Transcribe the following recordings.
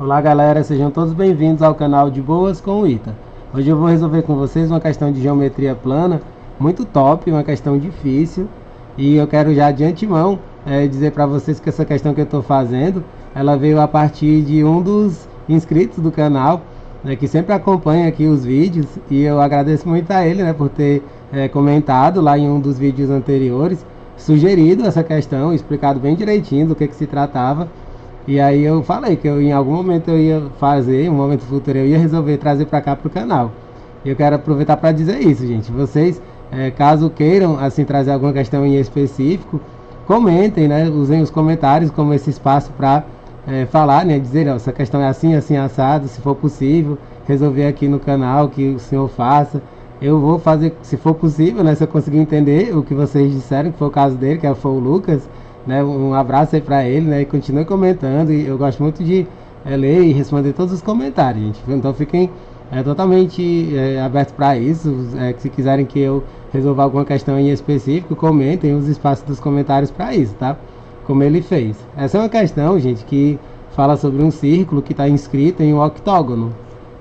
Olá galera, sejam todos bem-vindos ao canal de Boas com o Ita. Hoje eu vou resolver com vocês uma questão de geometria plana muito top, uma questão difícil. E eu quero já de antemão dizer para vocês que essa questão que eu estou fazendo, ela veio a partir de um dos inscritos do canal, né, que sempre acompanha aqui os vídeos. E eu agradeço muito a ele, né, por ter comentado lá em um dos vídeos anteriores, sugerido essa questão, explicado bem direitinho do que se tratava. E aí eu falei que em algum momento eu ia fazer, em um momento futuro eu ia resolver trazer para cá pro canal. E eu quero aproveitar para dizer isso, gente. Vocês, caso queiram assim trazer alguma questão em específico, comentem, né? Usem os comentários como esse espaço para falar, né? Dizer, ó, essa questão é assim, assim, assado, se for possível, resolver aqui no canal que o senhor faça. Eu vou fazer, se for possível, né? Se eu conseguir entender o que vocês disseram, que foi o caso dele, que foi o Lucas, né? Um abraço aí pra ele, né? E continue comentando. E eu gosto muito de ler e responder todos os comentários, gente. Então fiquem totalmente abertos para isso. Se quiserem que eu resolva alguma questão em específico, comentem os espaços dos comentários para isso, tá? Como ele fez. Essa é uma questão, gente, que fala sobre um círculo que está inscrito em um octógono.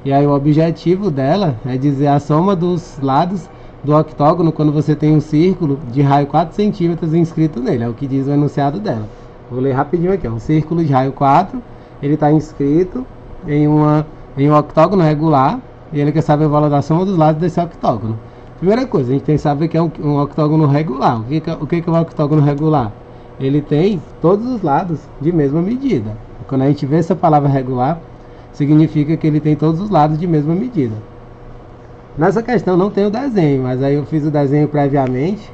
E aí o objetivo dela é dizer a soma dos lados do octógono quando você tem um círculo de raio 4 centímetros inscrito nele. É o que diz o enunciado dela. Vou ler rapidinho aqui. Um círculo de raio 4, ele está inscrito em um octógono regular. E ele quer saber o valor da soma dos lados desse octógono. Primeira coisa, a gente tem que saber que é um octógono regular. O que é um octógono regular? Ele tem todos os lados de mesma medida. Quando a gente vê essa palavra regular, significa que ele tem todos os lados de mesma medida. Nessa questão não tem o desenho, mas aí eu fiz o desenho previamente,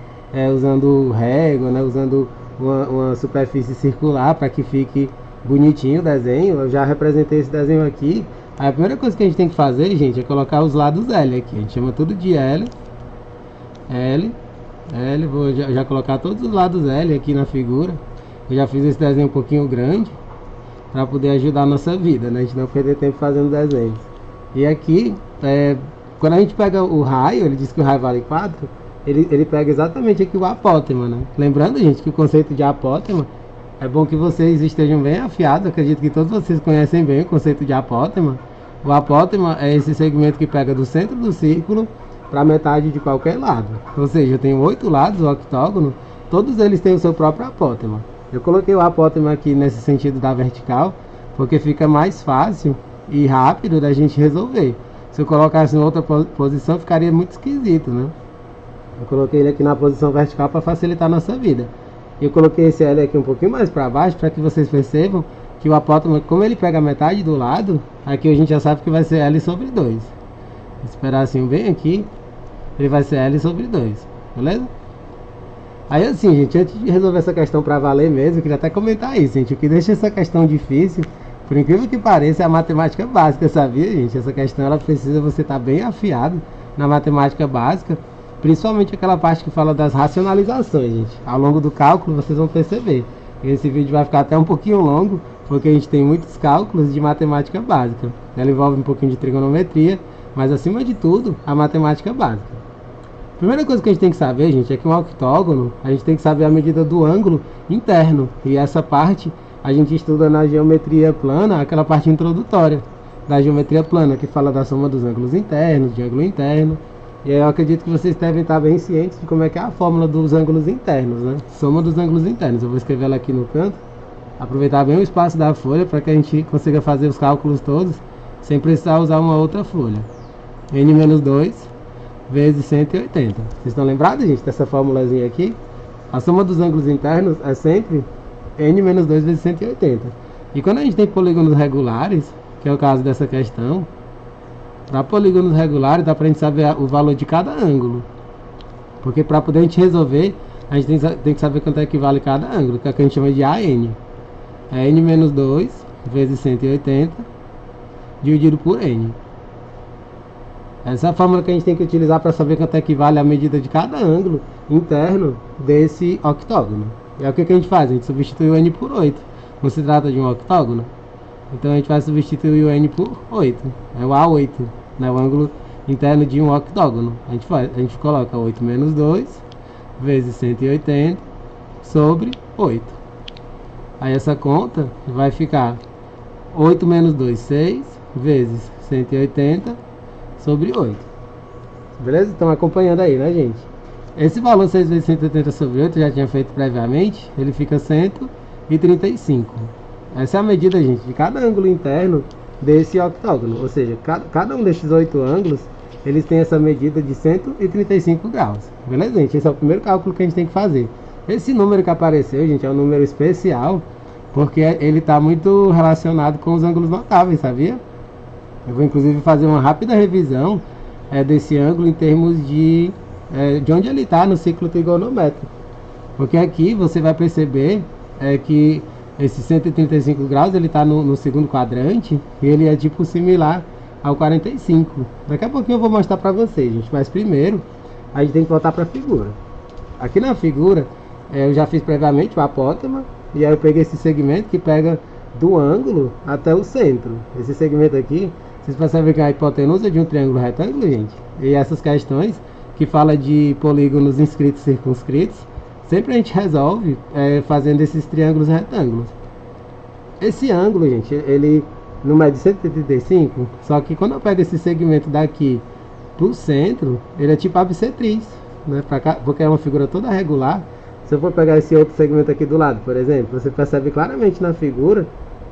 usando régua, né, usando uma superfície circular para que fique bonitinho o desenho. Eu já representei esse desenho aqui. Aí a primeira coisa que a gente tem que fazer, gente, é colocar os lados L aqui. A gente chama tudo de L. Vou já colocar todos os lados L aqui na figura. Eu já fiz esse desenho um pouquinho grande para poder ajudar a nossa vida, né? A gente não perder tempo fazendo desenhos. E aqui, quando a gente pega o raio, ele diz que o raio vale 4, ele pega exatamente aqui o apótema, né? Lembrando, gente, que o conceito de apótema, é bom que vocês estejam bem afiados, acredito que todos vocês conhecem bem o conceito de apótema. O apótema é esse segmento que pega do centro do círculo para metade de qualquer lado. Ou seja, eu tenho 8 lados, o octógono, todos eles têm o seu próprio apótema. Eu coloquei o apótema aqui nesse sentido da vertical, porque fica mais fácil e rápido da gente resolver. Se eu colocasse em outra posição, ficaria muito esquisito, né? Eu coloquei ele aqui na posição vertical para facilitar a nossa vida. E eu coloquei esse L aqui um pouquinho mais para baixo, para que vocês percebam que o apótoma, como ele pega a metade do lado, aqui a gente já sabe que vai ser L sobre 2. Esse pedacinho bem aqui, ele vai ser L sobre 2, beleza? Aí assim, gente, antes de resolver essa questão para valer mesmo, eu queria até comentar isso, gente. O que deixa essa questão difícil, por incrível que pareça, é a matemática básica, sabia, gente? Essa questão, ela precisa você estar bem afiado na matemática básica, principalmente aquela parte que fala das racionalizações, gente. Ao longo do cálculo, vocês vão perceber. Esse vídeo vai ficar até um pouquinho longo, porque a gente tem muitos cálculos de matemática básica. Ela envolve um pouquinho de trigonometria, mas acima de tudo, a matemática básica. Primeira coisa que a gente tem que saber, gente, é que um octógono, a gente tem que saber a medida do ângulo interno. E essa parte a gente estuda na geometria plana, aquela parte introdutória da geometria plana, que fala da soma dos ângulos internos, de ângulo interno. E eu acredito que vocês devem estar bem cientes de como é que é a fórmula dos ângulos internos, né? Soma dos ângulos internos. Eu vou escrever ela aqui no canto. Aproveitar bem o espaço da folha para que a gente consiga fazer os cálculos todos sem precisar usar uma outra folha. N-2 vezes 180. Vocês estão lembrados, gente, dessa formulazinha aqui? A soma dos ângulos internos é sempre N-2 vezes 180. E quando a gente tem polígonos regulares, que é o caso dessa questão, para polígonos regulares dá para a gente saber o valor de cada ângulo. Porque para poder a gente resolver, a gente tem que saber quanto é que vale cada ângulo, que é o que a gente chama de AN. É N-2 vezes 180 dividido por N. Essa é a fórmula que a gente tem que utilizar para saber quanto é que vale a medida de cada ângulo interno desse octógono. E é o que a gente faz? A gente substitui o N por 8. Não se trata de um octógono? Então a gente vai substituir o N por 8. É o A8, né? O ângulo interno de um octógono. A gente coloca 8 menos 2 vezes 180 sobre 8. Aí essa conta vai ficar 8 menos 2, 6, vezes 180 sobre 8. Beleza? Estão acompanhando aí, né, gente? Esse valor 6 vezes 180 sobre 8, eu já tinha feito previamente, ele fica 135. Essa é a medida, gente, de cada ângulo interno desse octógono. Ou seja, cada um desses 8 ângulos, eles têm essa medida de 135 graus. Beleza, gente? Esse é o primeiro cálculo que a gente tem que fazer. Esse número que apareceu, gente, é um número especial, porque ele está muito relacionado com os ângulos notáveis, sabia? Eu vou inclusive fazer uma rápida revisão desse ângulo em termos de onde ele está no ciclo trigonométrico. Porque aqui você vai perceber que esse 135 graus ele está no segundo quadrante e ele é tipo similar ao 45. Daqui a pouquinho eu vou mostrar para vocês, gente. Mas primeiro a gente tem que voltar para a figura. Aqui na figura eu já fiz previamente o apótema e aí eu peguei esse segmento que pega do ângulo até o centro. Esse segmento aqui, vocês percebem que é a hipotenusa de um triângulo retângulo, gente. E essas questões que fala de polígonos inscritos e circunscritos, sempre a gente resolve fazendo esses triângulos retângulos. Esse ângulo, gente, ele não mede 135, só que quando eu pego esse segmento daqui pro centro, ele é tipo a bissetriz, né? Pra cá, porque é uma figura toda regular. Se eu for pegar esse outro segmento aqui do lado, por exemplo, você percebe claramente na figura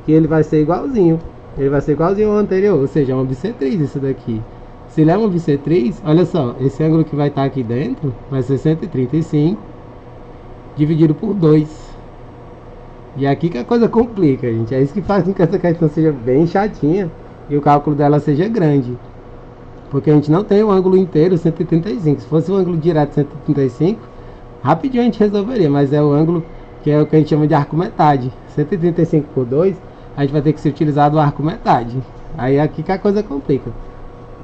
que ele vai ser igualzinho. Ele vai ser igualzinho ao anterior, ou seja, é uma bissetriz isso daqui. Se ele é uma bissetriz, olha só, esse ângulo que vai estar aqui dentro vai ser 135 dividido por 2. E aqui que a coisa complica, gente. É isso que faz com que essa questão seja bem chatinha e o cálculo dela seja grande. Porque a gente não tem o ângulo inteiro 135. Se fosse o ângulo direto 135, rapidinho a gente resolveria, mas é o ângulo que é o que a gente chama de arco metade. 135 por 2, a gente vai ter que se utilizar do arco metade. Aí é aqui que a coisa complica.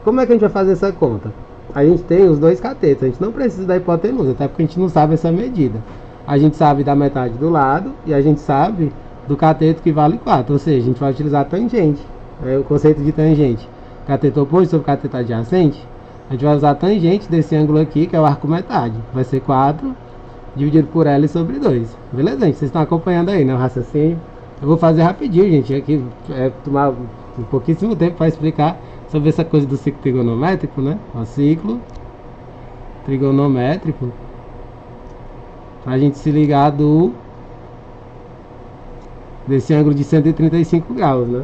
Como é que a gente vai fazer essa conta? A gente tem os dois catetos, a gente não precisa da hipotenusa, até porque a gente não sabe essa medida. A gente sabe da metade do lado e a gente sabe do cateto que vale 4, ou seja, a gente vai utilizar a tangente. O conceito de tangente, cateto oposto sobre cateto adjacente, a gente vai usar a tangente desse ângulo aqui, que é o arco metade. Vai ser 4 dividido por L sobre 2. Beleza, gente? Vocês estão acompanhando aí, né, o raciocínio? Eu vou fazer rapidinho, gente, aqui tomar um pouquíssimo tempo para explicar sobre essa coisa do ciclo trigonométrico, né? O ciclo trigonométrico, para a gente se ligar desse ângulo de 135 graus, né?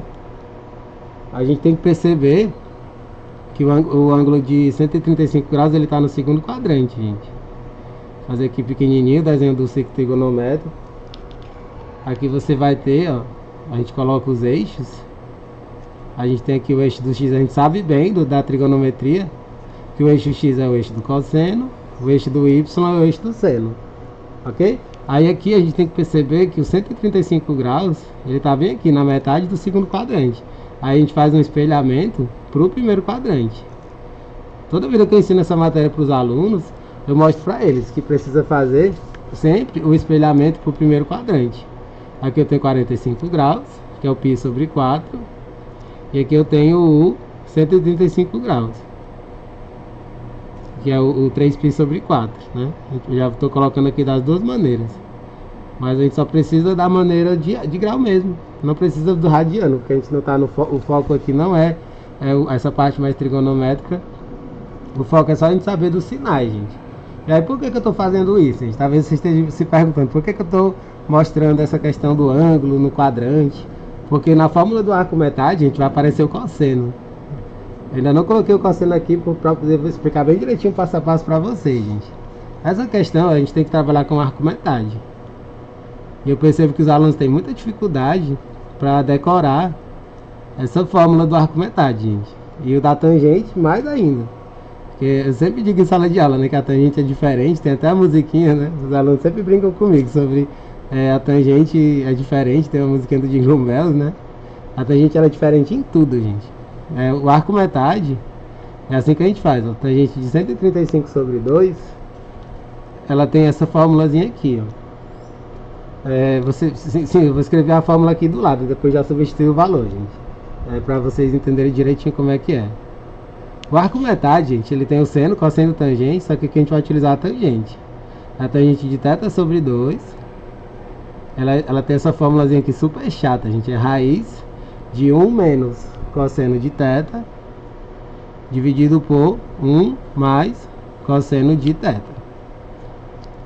A gente tem que perceber que o ângulo de 135 graus ele está no segundo quadrante, gente. Vou fazer aqui pequenininho o desenho do ciclo trigonométrico. Aqui você vai ter, ó, a gente coloca os eixos. A gente tem aqui o eixo do x, a gente sabe bem da trigonometria que o eixo x é o eixo do cosseno, o eixo do y é o eixo do seno, ok? Aí aqui a gente tem que perceber que o 135 graus, ele está bem aqui na metade do segundo quadrante. Aí a gente faz um espelhamento para o primeiro quadrante. Toda vez que eu ensino essa matéria para os alunos, eu mostro para eles que precisa fazer sempre o espelhamento para o primeiro quadrante. Aqui eu tenho 45 graus, que é o π sobre 4. E aqui eu tenho o 135 graus, que é o 3π sobre 4, né? Eu já estou colocando aqui das duas maneiras. Mas a gente só precisa da maneira de grau mesmo. Não precisa do radiano, porque a gente não está no o foco aqui não essa parte mais trigonométrica. O foco é só a gente saber dos sinais, gente. E aí por que eu estou fazendo isso, gente? Talvez vocês estejam se perguntando por que eu estou mostrando essa questão do ângulo no quadrante. Porque na fórmula do arco metade, a gente vai aparecer o cosseno. Eu ainda não coloquei o cosseno aqui para poder explicar bem direitinho passo a passo para vocês, gente. Essa questão a gente tem que trabalhar com o arco metade. E eu percebo que os alunos têm muita dificuldade para decorar essa fórmula do arco metade, gente. E o da tangente mais ainda. Porque eu sempre digo em sala de aula, né, que a tangente é diferente, tem até a musiquinha, né? Os alunos sempre brincam comigo sobre... a tangente é diferente, tem uma musiquinha do Jingle Bells, né? A tangente ela é diferente em tudo, gente. O arco metade é assim que a gente faz, ó. Tangente de 135 sobre 2, ela tem essa formulazinha aqui, ó. Sim, eu vou escrever a fórmula aqui do lado, depois já substituir o valor, gente. Para vocês entenderem direitinho como é que é. O arco metade, gente, ele tem o seno, cosseno e tangente, só que aqui a gente vai utilizar a tangente. A tangente de θ sobre 2. Ela tem essa formulazinha aqui super chata, gente. É raiz de 1 menos cosseno de θ dividido por 1 mais cosseno de θ.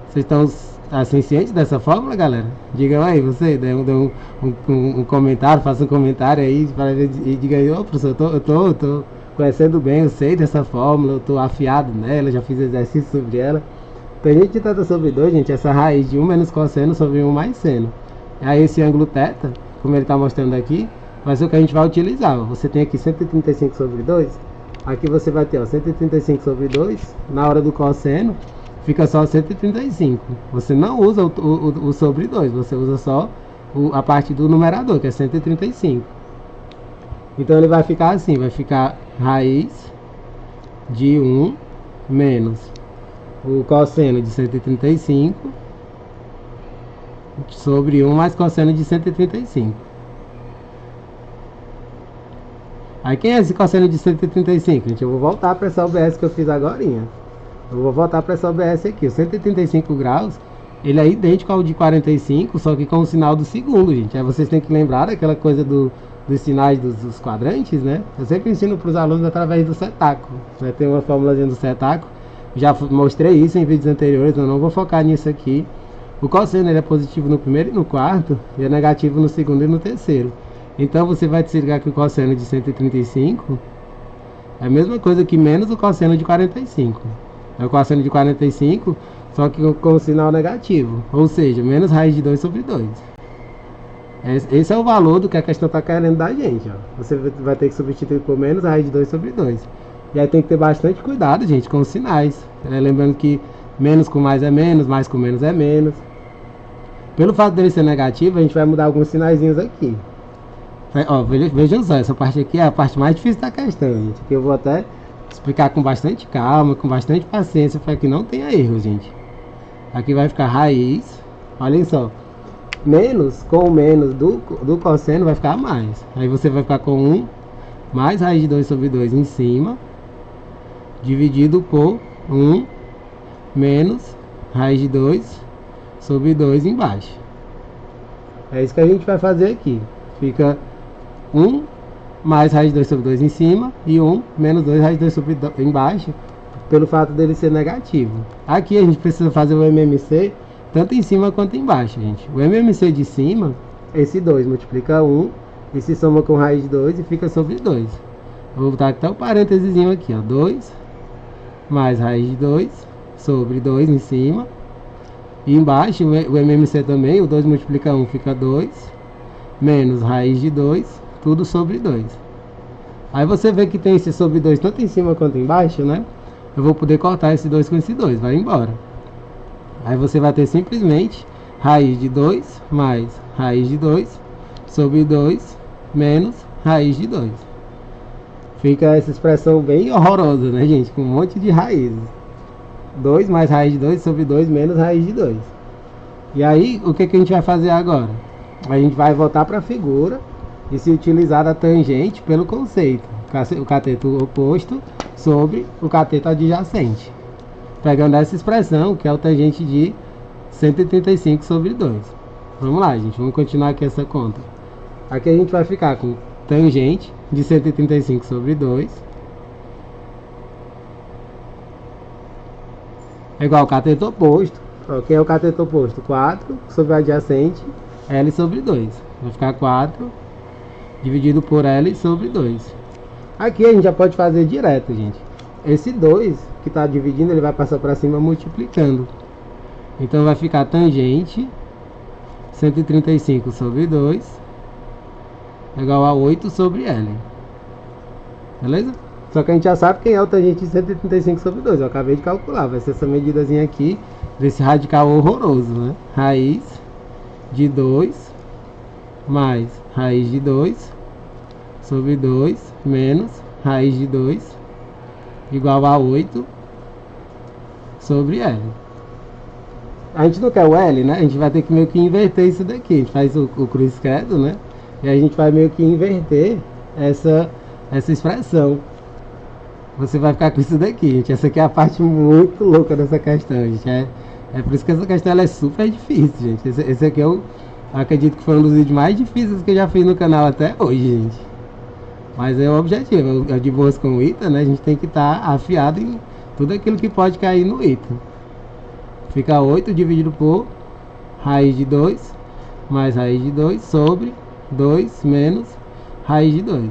Vocês estão assim cientes dessa fórmula, galera? Digam aí, você, dê um comentário, faça um comentário aí e diga aí, ô professor, eu tô conhecendo bem, eu sei dessa fórmula, eu tô afiado nela, já fiz exercício sobre ela. Tangente de θ sobre 2, gente, essa raiz de 1 menos cosseno sobre 1 mais seno. Aí esse ângulo θ, como ele está mostrando aqui, vai ser o que a gente vai utilizar. Você tem aqui 135 sobre 2, aqui você vai ter, ó, 135 sobre 2, na hora do cosseno, fica só 135. Você não usa o sobre 2, você usa só a parte do numerador, que é 135. Então ele vai ficar assim, vai ficar raiz de 1 menos o cosseno de 135 sobre 1 mais cosseno de 135. Aí quem é esse cosseno de 135? Gente, eu vou voltar para essa OBS que eu fiz agora. Eu vou voltar para essa OBS aqui. O 135 graus, ele é idêntico ao de 45, só que com o sinal do segundo, gente. Aí vocês têm que lembrar daquela coisa dos sinais dos quadrantes, né? Eu sempre ensino para os alunos através do cetáculo. Tem uma fórmulazinha do cetáculo. Já mostrei isso em vídeos anteriores, eu não vou focar nisso aqui. O cosseno ele é positivo no primeiro e no quarto, e é negativo no segundo e no terceiro. Então você vai se ligar que o cosseno de 135 é a mesma coisa que menos o cosseno de 45. É o cosseno de 45, só que com o sinal negativo, ou seja, menos raiz de 2 sobre 2. Esse é o valor do que a questão está querendo da gente, ó. Você vai ter que substituir por menos raiz de 2 sobre 2. E aí tem que ter bastante cuidado, gente, com os sinais. Lembrando que menos com mais mais com menos é menos. Pelo fato dele ser negativo, a gente vai mudar alguns sinaizinhos aqui. Ó, vejam só, essa parte aqui é a parte mais difícil da questão, gente. Que eu vou até explicar com bastante calma, com bastante paciência, para que não tenha erro, gente. Aqui vai ficar raiz, olhem só. Menos com o menos do cosseno vai ficar mais. Aí você vai ficar com 1 mais raiz de 2 sobre 2 em cima, dividido por 1 menos raiz de 2 sobre 2 embaixo. É isso que a gente vai fazer aqui. Fica 1 mais raiz de 2 sobre 2 em cima e 1 menos 2 raiz de 2 sobre 2 embaixo, pelo fato dele ser negativo. Aqui a gente precisa fazer o MMC tanto em cima quanto embaixo, gente. O MMC de cima, esse 2 multiplica 1 e se soma com raiz de 2 e fica sobre 2. Vou botar até o parênteses aqui, ó. 2 mais raiz de 2 sobre 2 em cima. E embaixo o MMC também, o 2 multiplica 1 fica 2. Menos raiz de 2, tudo sobre 2. Aí você vê que tem esse sobre 2 tanto em cima quanto embaixo, né? Eu vou poder cortar esse 2 com esse 2, vai embora. Aí você vai ter simplesmente raiz de 2 mais raiz de 2 sobre 2 menos raiz de 2. Fica essa expressão bem horrorosa, né, gente? Com um monte de raízes. 2 mais raiz de 2 sobre 2 menos raiz de 2. E aí, o que a gente vai fazer agora? A gente vai voltar para a figura e se utilizar da tangente pelo conceito. O cateto oposto sobre o cateto adjacente. Pegando essa expressão, que é o tangente de 135 sobre 2. Vamos lá, gente. Vamos continuar aqui essa conta. Aqui a gente vai ficar com tangente de 135 sobre 2. É igual ao cateto oposto. Quem é o cateto oposto? 4 sobre o adjacente, L sobre 2. Vai ficar 4 dividido por L sobre 2. Aqui a gente já pode fazer direto, gente. Esse 2 que está dividindo, ele vai passar para cima multiplicando. Então vai ficar tangente 135 sobre 2 igual a 8 sobre L. Beleza? Só que a gente já sabe quem é o tangente de 135 sobre 2. Eu acabei de calcular. Vai ser essa medidazinha aqui desse radical horroroso, né? Raiz de 2 mais raiz de 2 sobre 2 menos raiz de 2 igual a 8 sobre L. A gente não quer o L, né? A gente vai ter que meio que inverter isso daqui. A gente faz o cruz credo, né? E a gente vai meio que inverter essa expressão. Você vai ficar com isso daqui, gente. Essa aqui é a parte muito louca dessa questão, gente. É por isso que essa questão ela é super difícil, gente. Esse aqui é Acredito que foi um dos vídeos mais difíceis que eu já fiz no canal até hoje, gente. Mas é o objetivo, é de boas com o ITA, né? A gente tem que estar afiado em tudo aquilo que pode cair no ITA. Fica 8 dividido por raiz de 2 mais raiz de 2 sobre 2 menos raiz de 2.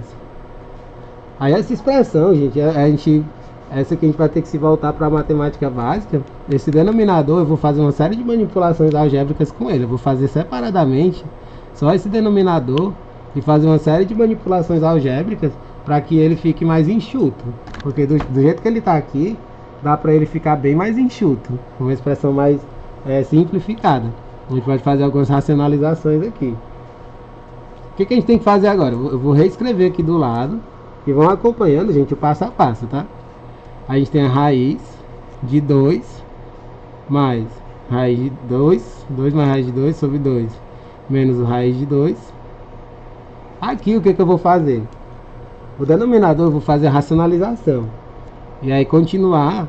Aí essa expressão, gente, essa que a gente vai ter que se voltar para a matemática básica. Esse denominador eu vou fazer uma série de manipulações algébricas com ele. Eu vou fazer separadamente só esse denominador e fazer uma série de manipulações algébricas para que ele fique mais enxuto. Porque do jeito que ele está aqui, dá para ele ficar bem mais enxuto, uma expressão mais simplificada. A gente pode fazer algumas racionalizações aqui. O que a gente tem que fazer agora? Eu vou reescrever aqui do lado e vão acompanhando, gente, o passo a passo, tá? A gente tem a raiz de 2 mais raiz de 2, 2 mais raiz de 2 sobre 2 menos o raiz de 2. Aqui o que eu vou fazer? O denominador eu vou fazer a racionalização. E aí continuar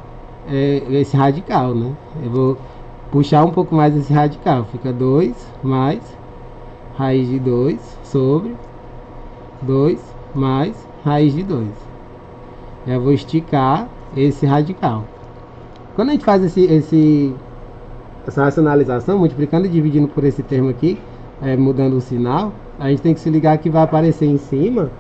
esse radical, né? Eu vou puxar um pouco mais esse radical. Fica 2 mais raiz de 2 sobre 2 mais raiz de 2. Eu vou esticar esse radical. Quando a gente faz essa racionalização, multiplicando e dividindo por esse termo aqui, mudando o sinal, a gente tem que se ligar que vai aparecer em cima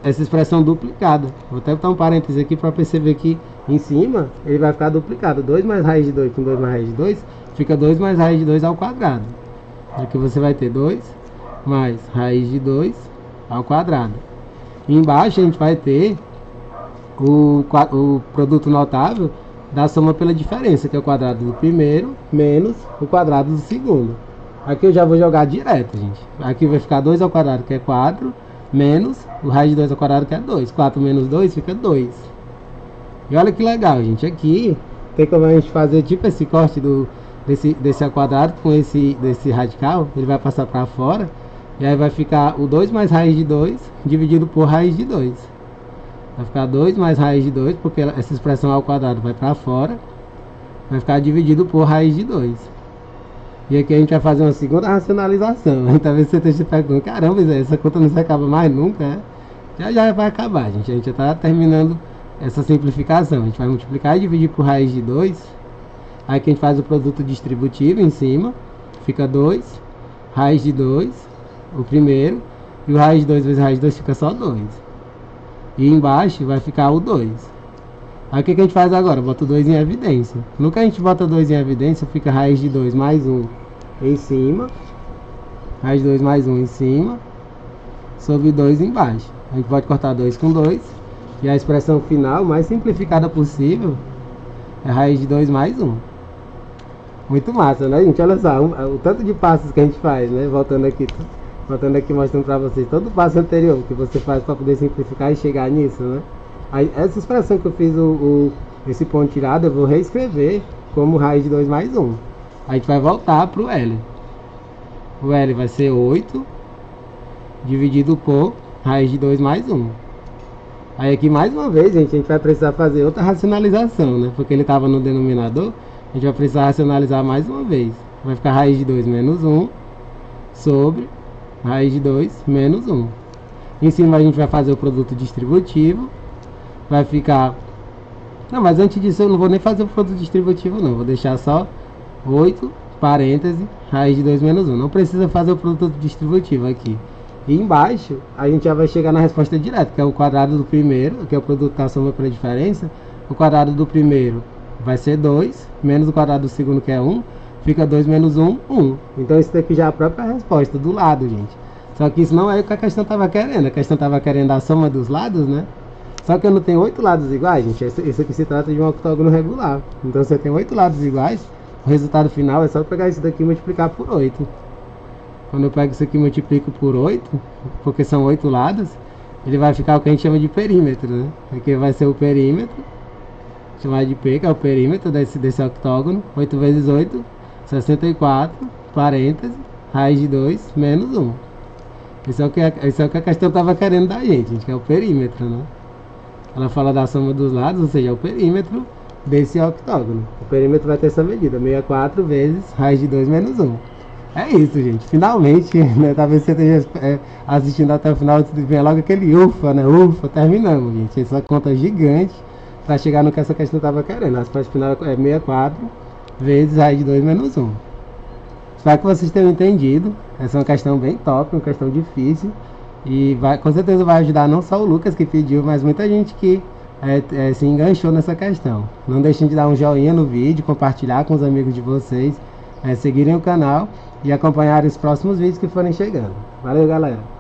essa expressão duplicada. Vou até botar um parênteses aqui para perceber que em cima ele vai ficar duplicado. 2 mais raiz de 2 com 2 mais raiz de 2 fica 2 mais raiz de 2 ao quadrado. Aqui você vai ter 2 mais raiz de 2 ao quadrado. E embaixo a gente vai ter o produto notável da soma pela diferença, que é o quadrado do primeiro menos o quadrado do segundo. Aqui eu já vou jogar direto, gente. Aqui vai ficar 2 ao quadrado, que é 4, menos o raiz de 2 ao quadrado, que é 2. 4 menos 2 fica 2. E olha que legal, gente. Aqui tem como a gente fazer tipo esse corte desse ao quadrado com desse radical. Ele vai passar para fora. E aí vai ficar o 2 mais raiz de 2 dividido por raiz de 2. Vai ficar 2 mais raiz de 2, porque essa expressão ao quadrado vai para fora. Vai ficar dividido por raiz de 2. E aqui a gente vai fazer uma segunda racionalização. Talvez você esteja perguntando, caramba, essa conta não se acaba mais nunca, né? Já vai acabar, gente. A gente já está terminando essa simplificação. A gente vai multiplicar e dividir por raiz de 2. Aí que a gente faz o produto distributivo em cima. Fica 2, raiz de 2, o primeiro. E o raiz de 2 vezes raiz de 2 fica só 2. E embaixo vai ficar o 2. Aí o que a gente faz agora? Bota o 2 em evidência. No que a gente bota 2 em evidência, fica raiz de 2 mais 1 em cima. Raiz de 2 mais 1 em cima. Sobre 2 embaixo. A gente pode cortar 2 com 2. E a expressão final, mais simplificada possível, é raiz de 2 mais 1. Muito massa, né, gente? Olha só, o tanto de passos que a gente faz, né? Voltando aqui mostrando pra vocês todo o passo anterior que você faz para poder simplificar e chegar nisso, né? Aí, essa expressão que eu fiz esse ponto tirado, eu vou reescrever como raiz de 2 mais 1. A gente vai voltar para o L. O L vai ser 8 dividido por raiz de 2 mais 1. Aí aqui mais uma vez, gente, a gente vai precisar fazer outra racionalização, né? Porque ele estava no denominador, a gente vai precisar racionalizar mais uma vez. Vai ficar raiz de 2 menos 1 sobre raiz de 2 menos 1. Em cima a gente vai fazer o produto distributivo. Vai ficar... Não, mas antes disso eu não vou nem fazer o produto distributivo não. Vou deixar só 8, parêntese, raiz de 2 menos 1. Não precisa fazer o produto distributivo aqui. E embaixo a gente já vai chegar na resposta direta, que é o quadrado do primeiro, que é o produto da soma pela diferença. O quadrado do primeiro vai ser 2, menos o quadrado do segundo, que é 1. Fica 2 menos 1, 1. Então isso daqui já é a própria resposta do lado, gente. Só que isso não é o que a questão estava querendo. A questão estava querendo a soma dos lados, né? Só que eu não tenho 8 lados iguais, gente. Isso aqui se trata de um octógono regular. Então se eu tenho 8 lados iguais, o resultado final é só pegar isso daqui e multiplicar por 8. Quando eu pego isso aqui e multiplico por 8, porque são 8 lados, ele vai ficar o que a gente chama de perímetro, né? Aqui vai ser o perímetro, chamar de P, que é o perímetro desse octógono. 8 vezes 8, 64, parêntese, raiz de 2 menos 1. Isso é o que a questão estava querendo da gente, que é o perímetro, né? Ela fala da soma dos lados, ou seja, é o perímetro desse octógono. O perímetro vai ter essa medida, 64 vezes raiz de 2 menos 1. É isso, gente. Finalmente, né? Talvez você esteja assistindo até o final, vem logo aquele ufa, né? Ufa, terminamos, gente. Essa conta gigante para chegar no que essa questão estava querendo. A resposta final é 64 vezes raiz de 2 menos 1. Espero que vocês tenham entendido. Essa é uma questão bem top, uma questão difícil. E vai, com certeza vai ajudar não só o Lucas que pediu, mas muita gente que se enganchou nessa questão. Não deixem de dar um joinha no vídeo, compartilhar com os amigos de vocês, seguirem o canal e acompanhar os próximos vídeos que forem chegando. Valeu, galera!